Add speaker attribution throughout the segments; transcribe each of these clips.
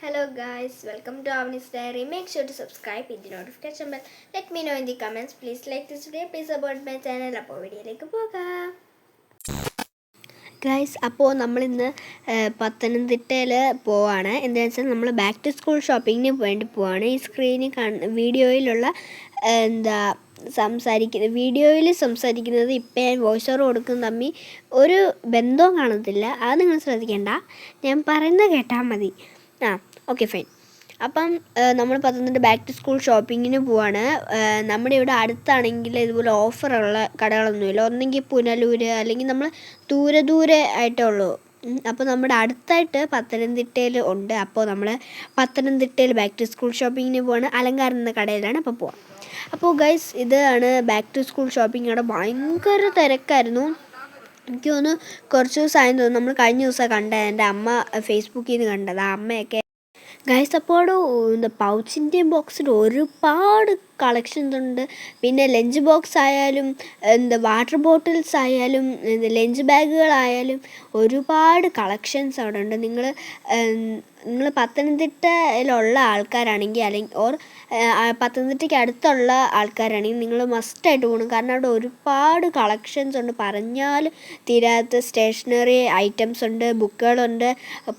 Speaker 1: Hello guys, welcome to Avni's Diary. Make sure to subscribe, hit the notification bell. Let me know in the comments. Please like this video. Please support my channel. അപ്പോൾ വീഡിയോയിലേക്ക് പോകാം. Guys, അപ്പോൾ നമ്മളിന്ന് പത്തനംതിട്ടയിൽ പോവാണ്. എന്താണെന്ന് വെച്ചാൽ നമ്മൾ ബാക്ക് ടു സ്കൂൾ ഷോപ്പിങ്ങിന് വേണ്ടി പോവാണ്. ഈ സ്ക്രീനിൽ വീഡിയോയിലുള്ള വീഡിയോയിൽ സംസാരിക്കുന്നത് ഇപ്പം ഞാൻ വോയിസ് ഓവർ കൊടുക്കുന്ന തമ്മിൽ ഒരു ബന്ധവും കാണത്തില്ല. അത് നിങ്ങൾ ശ്രദ്ധിക്കേണ്ട, ഞാൻ പറയുന്നത് കേട്ടാൽ മതി. Okay fine. അപ്പം നമ്മൾ പത്തനംതിട്ട ബാക്ക് ടു സ്കൂൾ ഷോപ്പിങ്ങിന് പോവാണ്. നമ്മുടെ ഇവിടെ അടുത്താണെങ്കിൽ ഇതുപോലെ ഓഫറുള്ള കടകളൊന്നുമില്ല. ഒന്നെങ്കിൽ പുനലൂർ അല്ലെങ്കിൽ നമ്മൾ ദൂരെ ആയിട്ടേ ഉള്ളൂ. അപ്പോൾ നമ്മുടെ അടുത്തായിട്ട് പത്തനംതിട്ടയിൽ ഉണ്ട്. അപ്പോൾ നമ്മൾ പത്തനംതിട്ടയിൽ ബാക്ക് ടു സ്കൂൾ ഷോപ്പിങ്ങിന് പോവാണ്. അലങ്കാരം എന്ന കടയിലാണ് അപ്പോൾ പോവാം. അപ്പോൾ ഗൈസ്, ഇതാണ് ബാക്ക് ടു സ്കൂൾ ഷോപ്പിംഗ്. അവിടെ ഭയങ്കര തിരക്കായിരുന്നു. എനിക്ക് തോന്നുന്നു കുറച്ച് ദിവസമായെന്ന് തോന്നുന്നു. നമ്മൾ കഴിഞ്ഞ ദിവസം കണ്ടത് എൻ്റെ അമ്മ ഫേസ്ബുക്കിൽ നിന്ന് കണ്ടത്. ആ അമ്മയൊക്കെ ഗൈസ്, അപ്പോൾ പൗച്ചിൻ്റെയും ബോക്സിൻ്റെ ഒരുപാട് കളക്ഷൻസ് ഉണ്ട്. പിന്നെ ലഞ്ച് ബോക്സ് ആയാലും വാട്ടർ ബോട്ടിൽസ് ആയാലും ലഞ്ച് ബാഗുകളായാലും ഒരുപാട് കളക്ഷൻസ് അവിടെ ഉണ്ട്. നിങ്ങൾ പത്തനംതിട്ടയിലുള്ള ആൾക്കാരാണെങ്കിൽ അല്ലെങ്കിൽ പത്തനംതിട്ടയ്ക്ക് അടുത്തുള്ള ആൾക്കാരാണെങ്കിൽ നിങ്ങൾ മസ്റ്റായിട്ട് പോകണം. കാരണം അവിടെ ഒരുപാട് കളക്ഷൻസ് ഉണ്ട്, പറഞ്ഞാൽ തീരാത്ത സ്റ്റേഷനറി ഐറ്റംസ് ഉണ്ട്, ബുക്കുകളുണ്ട്.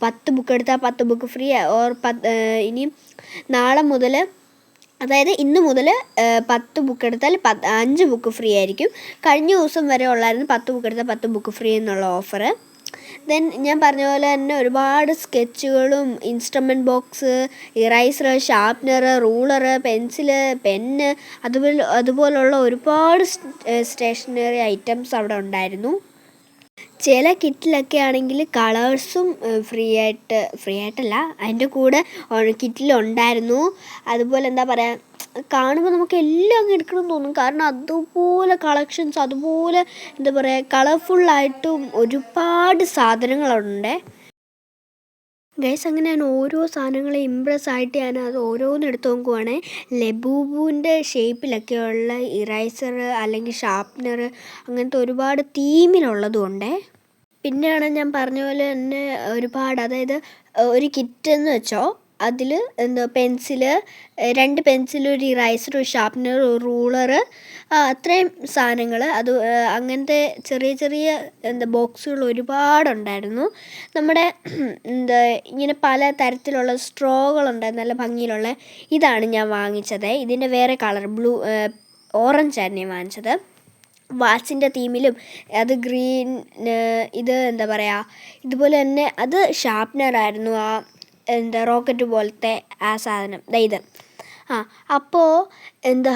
Speaker 1: 10 ബുക്ക് എടുത്താൽ 10 ബുക്ക് ഫ്രീ. ഇനിയും നാളെ മുതൽ, അതായത് ഇന്ന് മുതൽ 10 ബുക്ക് എടുത്താൽ 5 ബുക്ക് ഫ്രീ ആയിരിക്കും. കഴിഞ്ഞ ദിവസം വരെ ഉള്ളായിരുന്നു 10 ബുക്ക് എടുത്താൽ 10 ബുക്ക് ഫ്രീ എന്നുള്ള ഓഫർ. ദെൻ ഞാൻ പറഞ്ഞ പോലെ തന്നെ ഒരുപാട് സ്കെച്ചുകളും instrument box, eraser, sharpener, ruler, pencil, pen, അതുപോലുള്ള ഒരുപാട് സ്റ്റേഷനറി ഐറ്റംസ് അവിടെ ഉണ്ടായിരുന്നു. ചില കിറ്റിലൊക്കെ ആണെങ്കിൽ കളേഴ്സും ഫ്രീ ആയിട്ടല്ല, അതിൻ്റെ കൂടെ കിറ്റിലുണ്ടായിരുന്നു. അതുപോലെ എന്താ പറയുക, കാണുമ്പോൾ നമുക്ക് എല്ലാം അങ്ങ് എടുക്കണമെന്ന് തോന്നും. കാരണം അതുപോലെ കളക്ഷൻസ്, അതുപോലെ എന്താ പറയുക, കളർഫുള്ളായിട്ടും ഒരുപാട് സാധനങ്ങളുണ്ട്. ഗൈസ്, അങ്ങനെ ഞാൻ ഓരോ സാധനങ്ങളെ ഇമ്പ്രസ് ആയിട്ട് ഞാൻ അത് ഓരോന്നും എടുത്ത് നോക്കുവാണ്. ലബൂബുവിൻ്റെ ഷേപ്പിലൊക്കെയുള്ള ഇറൈസർ അല്ലെങ്കിൽ ഷാർപ്നർ, അങ്ങനത്തെ ഒരുപാട് തീമിലുള്ളതും ഉണ്ട്. പിന്നെയാണ് ഞാൻ പറഞ്ഞ പോലെ തന്നെ ഒരുപാട്, അതായത് ഒരു കിറ്റെന്ന് വെച്ചോ, അതിൽ പെൻസില്, 2 പെൻസിൽ, ഒരു ഇറൈസർ, ഒരു ഷാർപ്നർ, ഒരു റൂളർ, അത്രയും സാധനങ്ങൾ. അങ്ങനത്തെ ചെറിയ ബോക്സുകൾ ഒരുപാടുണ്ടായിരുന്നു. നമ്മുടെ ഇങ്ങനെ പല തരത്തിലുള്ള സ്ട്രോകളുണ്ടായിരുന്നു, നല്ല ഭംഗിയിലുള്ള. ഇതാണ് ഞാൻ വാങ്ങിച്ചത്. ഇതിൻ്റെ വേറെ കളർ ഓറഞ്ചായിരുന്നു ഞാൻ വാങ്ങിച്ചത്. വാച്ചിൻ്റെ തീമിലും അത് ഗ്രീൻ, ഇത് എന്താ പറയുക, ഇതുപോലെ തന്നെ അത് ഷാർപ്നറായിരുന്നു. റോക്കറ്റ് പോലത്തെ ആ സാധനം ഇത്. അപ്പോൾ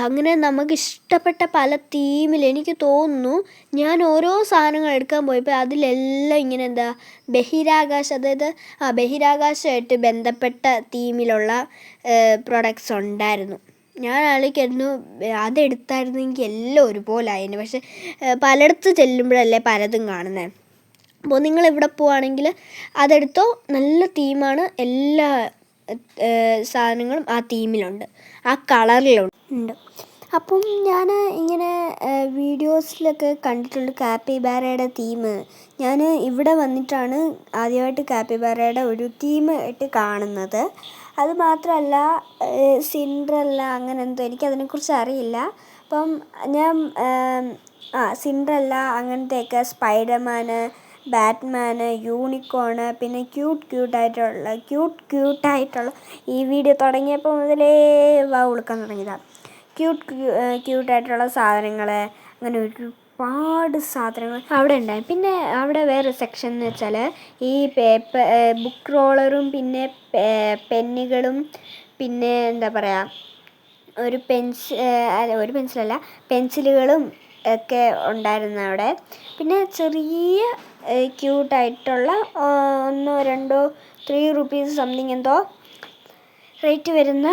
Speaker 1: അങ്ങനെ നമുക്ക് ഇഷ്ടപ്പെട്ട പല തീമിൽ, എനിക്ക് തോന്നുന്നു ഞാൻ ഓരോ സാധനങ്ങൾ എടുക്കാൻ പോയപ്പോൾ അതിലെല്ലാം ഇങ്ങനെ ബഹിരാകാശം, അതായത് ബഹിരാകാശമായിട്ട് ബന്ധപ്പെട്ട തീമിലുള്ള പ്രൊഡക്ട്സ് ഉണ്ടായിരുന്നു. ഞാൻ ആലോചിക്കായിരുന്നു അതെടുത്തായിരുന്നെങ്കിൽ എല്ലാം ഒരുപോലെ ആയിരുന്നു. പക്ഷെ പലയിടത്ത് ചെല്ലുമ്പോഴല്ലേ പലതും കാണുന്നത്. അപ്പോൾ നിങ്ങളിവിടെ പോവുകയാണെങ്കിൽ അതെടുത്തോ, നല്ല തീമാണ്. എല്ലാ സാധനങ്ങളും ആ തീമിലുണ്ട്, ആ കളറിലുണ്ട്. അപ്പം ഞാൻ ഇങ്ങനെ വീഡിയോസിലൊക്കെ കണ്ടിട്ടുണ്ട് കാപ്പിബാരയുടെ തീം. ഞാൻ ഇവിടെ വന്നിട്ടാണ് ആദ്യമായിട്ട് കാപ്പിബാരയുടെ ഒരു തീം ആയിട്ട് കാണുന്നത്. അത് മാത്രമല്ല, സിൻഡ്രല്ല അങ്ങനെ എന്തോ, എനിക്കതിനെക്കുറിച്ച് അറിയില്ല. അപ്പം ഞാൻ സിൻഡ്രല്ല, അങ്ങനത്തെയൊക്കെ, സ്പൈഡർമാന്, ബാറ്റ്മാന്, യൂണിക്കോണ്, പിന്നെ ക്യൂട്ടായിട്ടുള്ള ഈ വീഡിയോ തുടങ്ങിയപ്പോൾ മുതലേ ഉളുക്കാൻ തുടങ്ങിയതാണ്. ക്യൂട്ടായിട്ടുള്ള സാധനങ്ങൾ, അങ്ങനെ ഒരുപാട് സാധനങ്ങൾ അവിടെ ഉണ്ടായി. പിന്നെ അവിടെ വേറൊരു സെക്ഷൻ എന്ന് വെച്ചാൽ ഈ ബുക്ക് റോളറും പിന്നെ പെന്നുകളും, പിന്നെ എന്താ പറയുക, ഒരു പെൻസിലല്ല, പെൻസിലുകളും ഒക്കെ ഉണ്ടായിരുന്നു അവിടെ. പിന്നെ ചെറിയ ക്യൂട്ടായിട്ടുള്ള 1-2 3 റുപ്പീസ് സംതിങ് എന്തോ റേറ്റ് വരുന്ന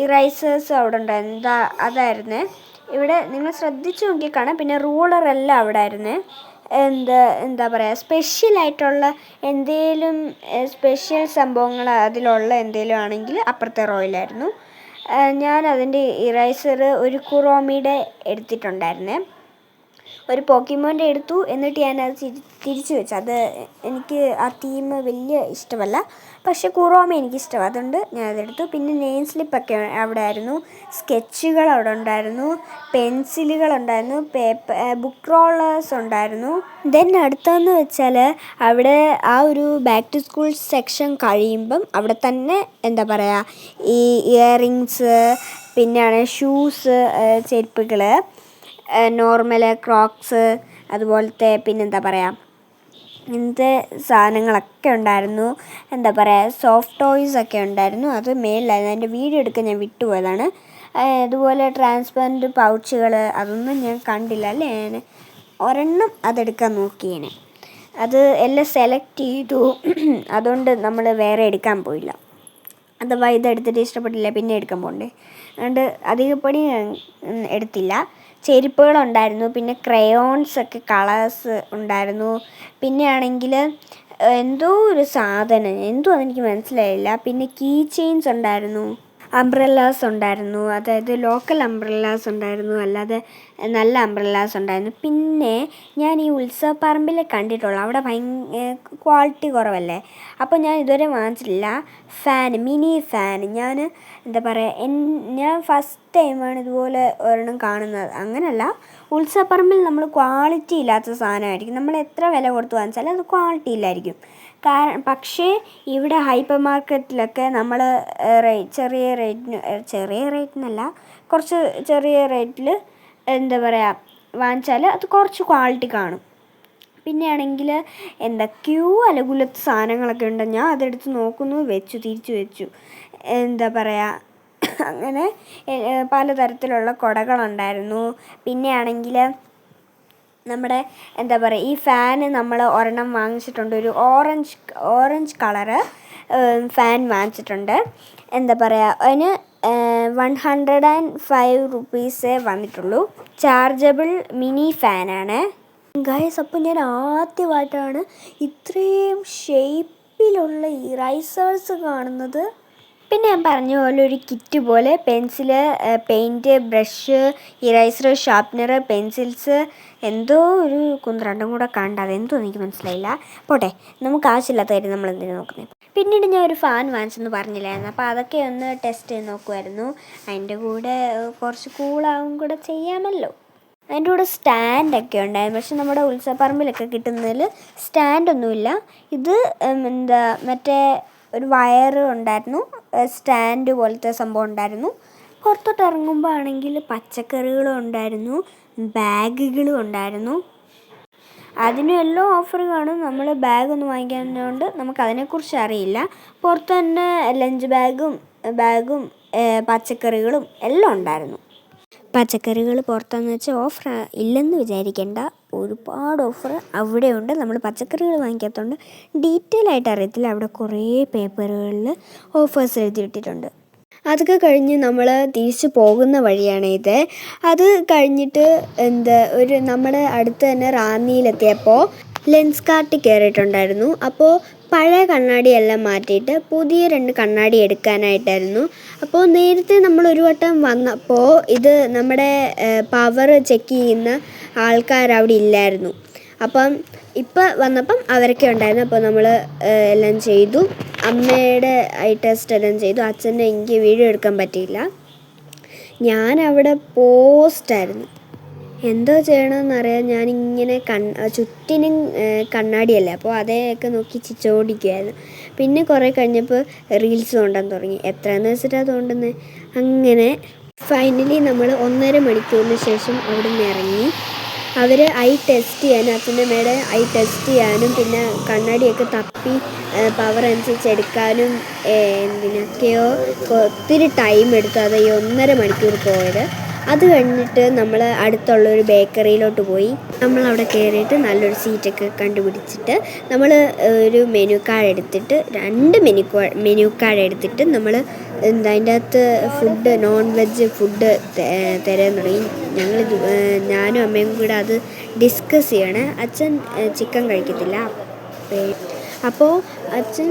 Speaker 1: ഇറൈസേഴ്സ് അവിടെ ഉണ്ടായിരുന്നു. അതായിരുന്നു ഇവിടെ, നിങ്ങൾ ശ്രദ്ധിച്ച് നോക്കി കാണാം. പിന്നെ റൂളറെല്ലാം അവിടെ ആയിരുന്നു. എന്താ പറയുക, സ്പെഷ്യലായിട്ടുള്ള എന്തെങ്കിലും സ്പെഷ്യൽ സംഭവങ്ങൾ അതിലുള്ള എന്തെങ്കിലും ആണെങ്കിൽ അപ്പുറത്തെ റോയിലായിരുന്നു. ഞാൻ അതിൻ്റെ ഇറൈസർ ഒരു കുറോമിയുടെ എടുത്തിട്ടുണ്ടായിരുന്നേ. ഒരു പോക്കിമോൻ്റെ എടുത്തു, എന്നിട്ട് ഞാനത് തിരിച്ചു വെച്ചു. അത് എനിക്ക് ആ തീം വലിയ ഇഷ്ടമല്ല, പക്ഷെ കുറോമ എനിക്കിഷ്ടമാണ്, അതുകൊണ്ട് ഞാനതെടുത്തു. പിന്നെ നെയിം സ്ലിപ്പൊക്കെ അവിടെ ആയിരുന്നു, സ്കെച്ചുകൾ അവിടെ ഉണ്ടായിരുന്നു, പെൻസിലുകളുണ്ടായിരുന്നു, ബുക്ക് റോളേഴ്സ് ഉണ്ടായിരുന്നു. ദെൻ അടുത്തതെന്ന് വെച്ചാൽ അവിടെ ആ ഒരു ബാക്ക് ടു സ്കൂൾ സെക്ഷൻ കഴിയുമ്പം അവിടെ തന്നെ എന്താ പറയുക, ഈ ഇയറിങ്സ്, പിന്നെയാണ് ഷൂസ്, ചെരുപ്പുകൾ, നോർമൽ ക്രോക്സ്, അതുപോലത്തെ പിന്നെന്താ പറയുക, ഇങ്ങനത്തെ സാധനങ്ങളൊക്കെ ഉണ്ടായിരുന്നു. എന്താ പറയുക, സോഫ്റ്റ് ടോയ്സൊക്കെ ഉണ്ടായിരുന്നു. അത് മേളിലായിരുന്നു, അതിൻ്റെ വീഡിയോ എടുക്കാൻ ഞാൻ വിട്ടുപോയതാണ്. അതുപോലെ ട്രാൻസ്പെറൻറ്റ് പൗച്ചുകൾ, അതൊന്നും ഞാൻ കണ്ടില്ല അല്ലേ, ഞാൻ ഒരെണ്ണം അതെടുക്കാൻ നോക്കിയേനെ, അത് എല്ലാം സെലക്ട് ചെയ്തു. അതുകൊണ്ട് നമ്മൾ വേറെ എടുക്കാൻ പോയില്ല. അഥവാ ഇതെടുത്തിട്ട് ഇഷ്ടപ്പെട്ടില്ല പിന്നെ എടുക്കാൻ പോകണ്ടേ, അതുകൊണ്ട് അധികപ്പടി എടുത്തില്ല. ചെരുപ്പുകളുണ്ടായിരുന്നു, പിന്നെ ക്രയോൺസൊക്കെ കളേഴ്സ് ഉണ്ടായിരുന്നു. പിന്നെ ആണെങ്കിൽ എന്തോ ഒരു സാധനം, എന്തോ അതെനിക്ക് മനസ്സിലായില്ല. പിന്നെ കീ ചെയിൻസ് ഉണ്ടായിരുന്നു, അംബ്രല്ലാസ് ഉണ്ടായിരുന്നു, അതായത് ലോക്കൽ അംബ്രല്ലാസ് ഉണ്ടായിരുന്നു, അല്ലാതെ നല്ല അംബ്രല്ലാസ് ഉണ്ടായിരുന്നു. പിന്നെ ഞാൻ ഈ ഉത്സവപ്പറമ്പിൽ കണ്ടിട്ടുള്ളൂ, അവിടെ ക്വാളിറ്റി കുറവല്ലേ, അപ്പോൾ ഞാൻ ഇതുവരെ വാങ്ങിച്ചിട്ടില്ല. മിനി ഫാൻ, ഞാൻ എന്താ പറയുക, ഞാൻ ഫസ്റ്റ് ടൈമാണ് ഇതുപോലെ ഒരെണ്ണം കാണുന്നത്. അങ്ങനെയല്ല, ഉത്സവപ്പറമ്പിൽ നമ്മൾ ക്വാളിറ്റി ഇല്ലാത്ത സാധനമായിരിക്കും, നമ്മൾ എത്ര വില കൊടുത്ത് വാങ്ങിച്ചാലും അത് ക്വാളിറ്റി ഇല്ലായിരിക്കും. പക്ഷേ ഇവിടെ ഹൈപ്പർ മാർക്കറ്റിലൊക്കെ നമ്മൾ ചെറിയ റേറ്റിനല്ല, കുറച്ച് ചെറിയ റേറ്റിൽ എന്താ പറയുക വാങ്ങിച്ചാൽ അത് കുറച്ച് ക്വാളിറ്റി കാണും. പിന്നെ ആണെങ്കിൽ എന്തൊക്കെയോ അലകുലത്തെ സാധനങ്ങളൊക്കെ ഉണ്ട്, ഞാൻ അതെടുത്ത് നോക്കുന്നു, തിരിച്ചു വെച്ചു. എന്താ പറയുക, അങ്ങനെ പലതരത്തിലുള്ള കുടകളുണ്ടായിരുന്നു. പിന്നെ ആണെങ്കിൽ നമ്മുടെ എന്താ പറയുക, ഈ ഫാന് നമ്മൾ ഒരെണ്ണം വാങ്ങിച്ചിട്ടുണ്ട്, ഒരു ഓറഞ്ച് കളറ് ഫാൻ വാങ്ങിച്ചിട്ടുണ്ട്. എന്താ പറയുക, അതിന് 105 റുപ്പീസേ വന്നിട്ടുള്ളൂ. ചാർജബിൾ മിനി ഫാനാണ് ഗൈസ്. അപ്പോൾ ഞാൻ ആദ്യമായിട്ടാണ് ഇത്രയും ഷേപ്പിലുള്ള ഇറൈസേഴ്സ് കാണുന്നത്. പിന്നെ ഞാൻ പറഞ്ഞ പോലെ ഒരു കിറ്റ് പോലെ pencil, paint, brush, eraser, sharpener, pencils, എന്തോ ഒരു കുന്ത്രണ്ടും കൂടെ കണ്ട, അതെന്തോ എനിക്ക് മനസ്സിലായില്ല. പോട്ടെ, നമുക്ക് ആവശ്യമില്ലാത്ത കാര്യം നമ്മൾ എന്തിനാണ് നോക്കുന്നത്. പിന്നീട് ഞാൻ ഒരു ഫാൻ വാങ്ങിച്ചെന്ന് പറഞ്ഞില്ലായിരുന്നു, അപ്പോൾ അതൊക്കെ ഒന്ന് ടെസ്റ്റ് ചെയ്ത് നോക്കുമായിരുന്നു. അതിൻ്റെ കൂടെ കുറച്ച് കൂളാവും കൂടെ ചെയ്യാമല്ലോ. അതിൻ്റെ കൂടെ സ്റ്റാൻഡൊക്കെ ഉണ്ടായിരുന്നു, പക്ഷെ നമ്മുടെ ഉത്സവപ്പറമ്പിലൊക്കെ കിട്ടുന്നതിൽ സ്റ്റാൻഡൊന്നുമില്ല. ഇത് മറ്റേ ഒരു വയറ് ഉണ്ടായിരുന്നു, സ്റ്റാൻഡ് പോലത്തെ സംഭവം ഉണ്ടായിരുന്നു. പുറത്തോട്ട് ഇറങ്ങുമ്പോൾ ആണെങ്കിൽ പച്ചക്കറികളും ഉണ്ടായിരുന്നു, ബാഗുകളും ഉണ്ടായിരുന്നു. അതിനും എല്ലാം ഓഫർ കാണും. നമ്മൾ ബാഗൊന്നും വാങ്ങിക്കാത്തതുകൊണ്ട് നമുക്കതിനെക്കുറിച്ച് അറിയില്ല. പുറത്ത് തന്നെ ലഞ്ച് ബാഗും പച്ചക്കറികളും എല്ലാം ഉണ്ടായിരുന്നു. പച്ചക്കറികൾ പുറത്താന്ന് വെച്ചാൽ ഓഫർ ഇല്ലെന്ന് വിചാരിക്കേണ്ട, ഒരുപാട് ഓഫർ അവിടെയുണ്ട്. നമ്മൾ പച്ചക്കറികൾ വാങ്ങിക്കാത്തതുകൊണ്ട് ഡീറ്റെയിൽ ആയിട്ട് അറിയത്തില്ല. അവിടെ കുറേ പേപ്പറുകളിൽ ഓഫേഴ്സ് എഴുതിയിട്ടിട്ടുണ്ട്. അതൊക്കെ കഴിഞ്ഞ് നമ്മൾ തിരിച്ചു പോകുന്ന വഴിയാണ് ഇത്. അത് കഴിഞ്ഞിട്ട് നമ്മുടെ അടുത്ത് തന്നെ റാന്നിയിലെത്തിയപ്പോൾ ലെൻസ് കാർട്ടിൽ കയറിയിട്ടുണ്ടായിരുന്നു. അപ്പോൾ പഴയ കണ്ണാടിയെല്ലാം മാറ്റിയിട്ട് പുതിയ 2 കണ്ണാടി എടുക്കാനായിട്ടായിരുന്നു. അപ്പോൾ നേരത്തെ നമ്മൾ ഒരു വട്ടം വന്നപ്പോൾ ഇത് നമ്മുടെ പവർ ചെക്ക് ചെയ്യുന്ന ആൾക്കാരവിടെ ഇല്ലായിരുന്നു. അപ്പം ഇപ്പം വന്നപ്പം അവരൊക്കെ ഉണ്ടായിരുന്നു. അപ്പോൾ നമ്മൾ എല്ലാം ചെയ്തു, അമ്മയുടെ ഐ ടെസ്റ്റ് എല്ലാം ചെയ്തു. അച്ഛൻ്റെ എനിക്ക് വീഡിയോ എടുക്കാൻ പറ്റിയില്ല, ഞാനവിടെ പോസ്റ്റായിരുന്നു. എന്തോ ചെയ്യണമെന്നറിയാൻ ഞാനിങ്ങനെ ചുറ്റിനും കണ്ണാടിയല്ലേ, അപ്പോൾ അതൊക്കെ നോക്കി ചിരിച്ചോണ്ടിരിക്കുമായിരുന്നു. പിന്നെ കുറേ കഴിഞ്ഞപ്പോൾ റീൽസ് തോണ്ടാൻ തുടങ്ങി. എത്രയെന്ന് വെച്ചിട്ടാണ് തോണ്ടുന്നത്. അങ്ങനെ ഫൈനലി നമ്മൾ 1.5 മണിക്കൂറിന് ശേഷം അവിടെ നിന്ന് ഇറങ്ങി. അവർ ഐ ടെസ്റ്റ് ചെയ്യാനും അച്ഛൻ്റെ അമ്മയുടെ ഐ ടെസ്റ്റ് ചെയ്യാനും പിന്നെ കണ്ണാടിയൊക്കെ തപ്പി പവർ അനുസരിച്ച് എടുക്കാനും എന്തിനൊക്കെയോ ഒത്തിരി ടൈം എടുത്തു. അത് ഈ 1.5 മണിക്കൂർ പോയത്. അത് കഴിഞ്ഞിട്ട് നമ്മൾ അടുത്തുള്ളൊരു ബേക്കറിയിലോട്ട് പോയി. നമ്മളവിടെ കയറിയിട്ട് നല്ലൊരു സീറ്റൊക്കെ കണ്ടുപിടിച്ചിട്ട് നമ്മൾ ഒരു മെനു കാർഡ് എടുത്തിട്ട് 2 മെനു കാർഡ് എടുത്തിട്ട് നമ്മൾ അതിൻ്റെ അകത്ത് ഫുഡ്, നോൺ വെജ് ഫുഡ് തരാൻ തുടങ്ങി. ഞാനും അമ്മയും കൂടെ അത് ഡിസ്കസ് ചെയ്യണേ. അച്ഛൻ ചിക്കൻ കഴിക്കത്തില്ല, അപ്പോൾ അച്ഛൻ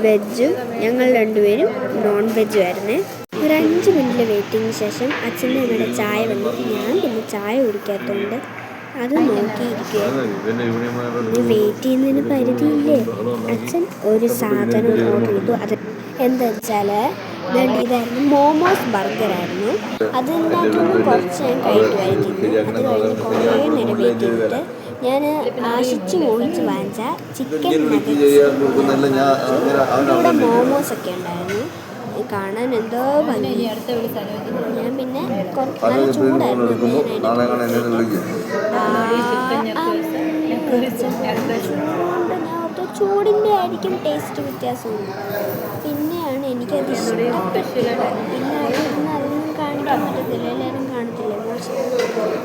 Speaker 1: വെജും ഞങ്ങൾ 2 പേരും നോൺ വെജും ആയിരുന്നേ. ഒരു 5 മിനിറ്റ് വെയിറ്റിങ്ങിന് ശേഷം അച്ഛൻ്റെ ഇവിടെ ചായ വന്നു. ഞാൻ പിന്നെ ചായ കുടിക്കാത്തതുകൊണ്ട് അത് നോക്കിയിരിക്കുകയായിരുന്നു. വെയിറ്റ് ചെയ്യുന്നതിന് പരിധിയില്ലേ. അച്ഛൻ ഒരു സാധനം ഓർഡർ ചെയ്തു. അത് എന്താ വെച്ചാൽ ഇതായിരുന്നു, മോമോസ് ബർഗറായിരുന്നു. അതിനകത്തുനിന്ന് കുറച്ച് ഞാൻ കഴിക്കുമായിരുന്നു. അത് കഴിഞ്ഞ് കുറേ നേരം വെയിറ്റ് ചെയ്തിട്ട് ഞാൻ ആശിച്ച് മോഹിച്ച് വാങ്ങിച്ച ചിക്കൻ ഇവിടെ മോമോസൊക്കെ ഉണ്ടായിരുന്നു. കാണാൻ എന്തോ ഭംഗി. ഞാൻ പിന്നെ നല്ല ചൂടായിരുന്നു. ചൂടിൻ്റെ ആയിരിക്കും ടേസ്റ്റ് വ്യത്യാസമുണ്ട്. പിന്നെയാണ് എനിക്കത് ഇഷ്ടപ്പെട്ടത്. പിന്നെ അതൊന്നും കാണിക്കാൻ പറ്റത്തില്ല, എല്ലാവരും കാണത്തില്ല മോശം.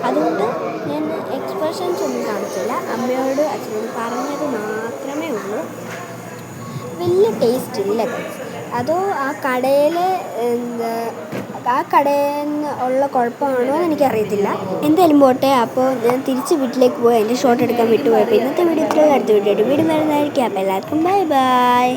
Speaker 1: അതുകൊണ്ട് ഞാൻ എക്സ്പ്രഷൻസ് ഒന്നും കാണിച്ചില്ല. അമ്മയോട് അച്ഛനോട് പറഞ്ഞത് മാത്രമേ ഉള്ളൂ. വലിയ ടേസ്റ്റ് ഇല്ല. അതോ ആ കടയിൽ ഉള്ള കുഴപ്പമാണോ എന്ന് എനിക്കറിയത്തില്ല. എന്തായാലും പോട്ടെ. അപ്പോൾ ഞാൻ തിരിച്ച് വീട്ടിലേക്ക് പോയി അതിൻ്റെ ഷോട്ട് എടുക്കാൻ വിട്ടുപോയപ്പോൾ ഇന്നത്തെ വീഡിയോ ഇത്രയും. അടുത്ത വീഡിയോ വരുന്നതായിരിക്കും. അപ്പോൾ എല്ലാവർക്കും ബൈ ബൈ.